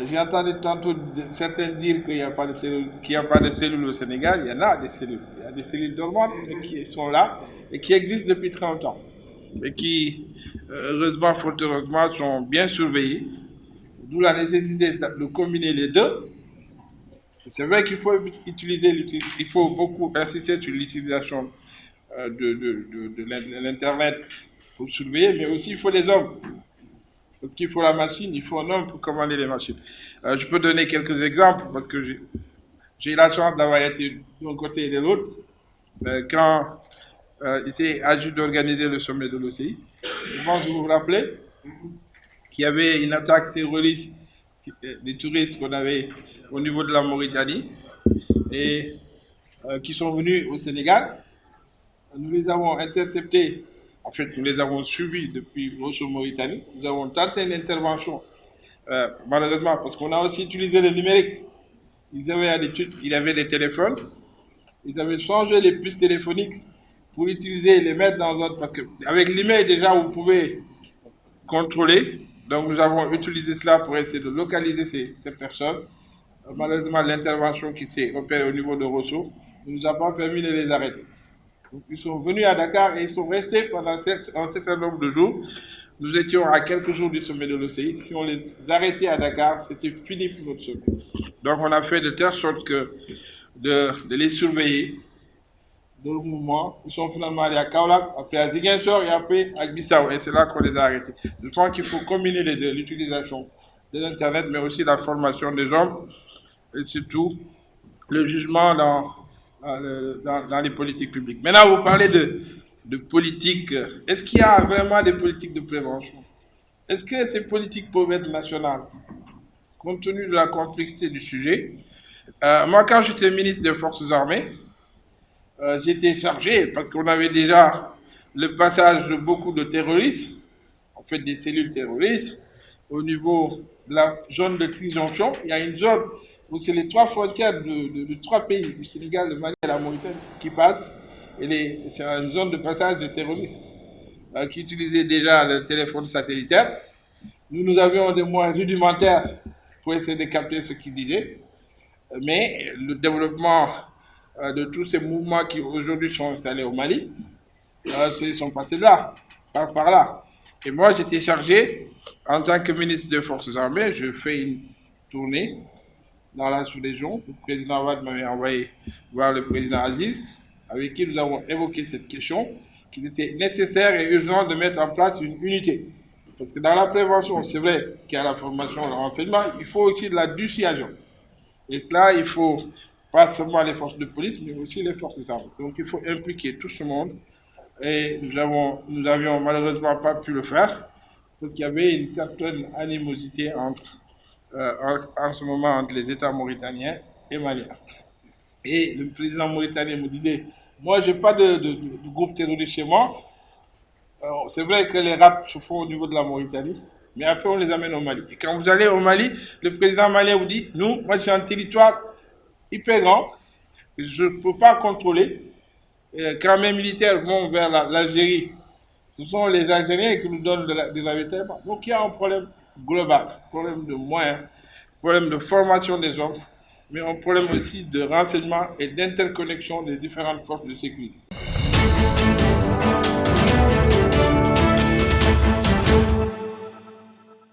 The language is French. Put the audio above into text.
J'ai entendu tantôt certains dire qu'il n'y a pas de cellules, qu'il n'y a pas de cellules au Sénégal. Il y en a des cellules. Il y a des cellules dormantes qui sont là et qui existent depuis très longtemps. Et qui, heureusement, fort heureusement, sont bien surveillées. D'où la nécessité de combiner les deux. C'est vrai qu'il faut utiliser, il faut beaucoup insister sur l'utilisation de l'Internet pour surveiller, mais aussi il faut les hommes. Parce qu'il faut la machine, il faut un homme pour commander les machines. Je peux donner quelques exemples parce que j'ai eu la chance d'avoir été d'un côté et de l'autre. Quand il s'est agi d'organiser le sommet de l'OCI, je pense que vous vous rappelez qu'il y avait une attaque terroriste des touristes qu'on avait au niveau de la Mauritanie et qui sont venus au Sénégal. Nous les avons interceptés, en fait, nous les avons suivis depuis Rosso Mauritanie. Nous avons tenté une intervention, malheureusement, parce qu'on a aussi utilisé le numérique. Ils avaient des téléphones, ils avaient changé les puces téléphoniques pour utiliser, les mettre dans un. Parce qu'avec l'email, déjà, vous pouvez contrôler. Donc, nous avons utilisé cela pour essayer de localiser ces personnes. Malheureusement, l'intervention qui s'est opérée au niveau de Rosso ne nous a pas permis de les arrêter. Donc, ils sont venus à Dakar et ils sont restés pendant un certain nombre de jours. Nous étions à quelques jours du sommet de l'OCI. Si on les arrêtait à Dakar, c'était fini pour notre sommet. Donc, on a fait de telle sorte que de les surveiller dans le mouvement. Ils sont finalement allés à Kaolack, après à Ziguinchor et après à Bissau. Et c'est là qu'on les a arrêtés. Je pense qu'il faut combiner les deux, l'utilisation de l'Internet, mais aussi la formation des hommes et surtout le jugement dans les politiques publiques. Maintenant, vous parlez de politique. Est-ce qu'il y a vraiment des politiques de prévention? Est-ce que ces politiques peuvent être nationales, compte tenu de la complexité du sujet? Moi, quand j'étais ministre des Forces armées, j'étais chargé, parce qu'on avait déjà le passage de beaucoup de terroristes, en fait des cellules terroristes, au niveau de la zone de Trijonction. Il y a une zone où c'est les trois frontières de trois pays, du Sénégal, le Mali et la Mauritanie, qui passent. Et c'est une zone de passage de terroristes qui utilisaient déjà le téléphone satellitaire. Nous avions des moyens rudimentaires pour essayer de capter ce qu'ils disaient. Mais le développement de tous ces mouvements qui aujourd'hui sont installés au Mali, ils sont passés là, par là. Et moi, j'étais chargé, en tant que ministre des Forces armées, je fais une tournée dans la sous-région. Le président Ouad m'avait envoyé voir le président Aziz, avec qui nous avons évoqué cette question, qu'il était nécessaire et urgent de mettre en place une unité. Parce que dans la prévention, c'est vrai qu'il y a la formation, le renseignement, il faut aussi de la dissuasion. Et cela, il faut pas seulement les forces de police, mais aussi les forces armées. Donc il faut impliquer tout ce monde. Et nous n'avions malheureusement pas pu le faire, parce qu'il y avait une certaine animosité en ce moment entre les États mauritaniens et maliens. Et le président mauritanien me disait, moi, je n'ai pas de groupe terroriste chez moi. C'est vrai que les rats se font au niveau de la Mauritanie, mais après on les amène au Mali. Et quand vous allez au Mali, le président malien vous dit, nous, moi j'ai un territoire hyper grand, je ne peux pas contrôler. Et quand mes militaires vont vers l'Algérie, ce sont les Algériens qui nous donnent des ravitaillements. Donc il y a un problème global, problème de moyens, problème de formation des hommes, mais un problème aussi de renseignement et d'interconnexion des différentes forces de sécurité.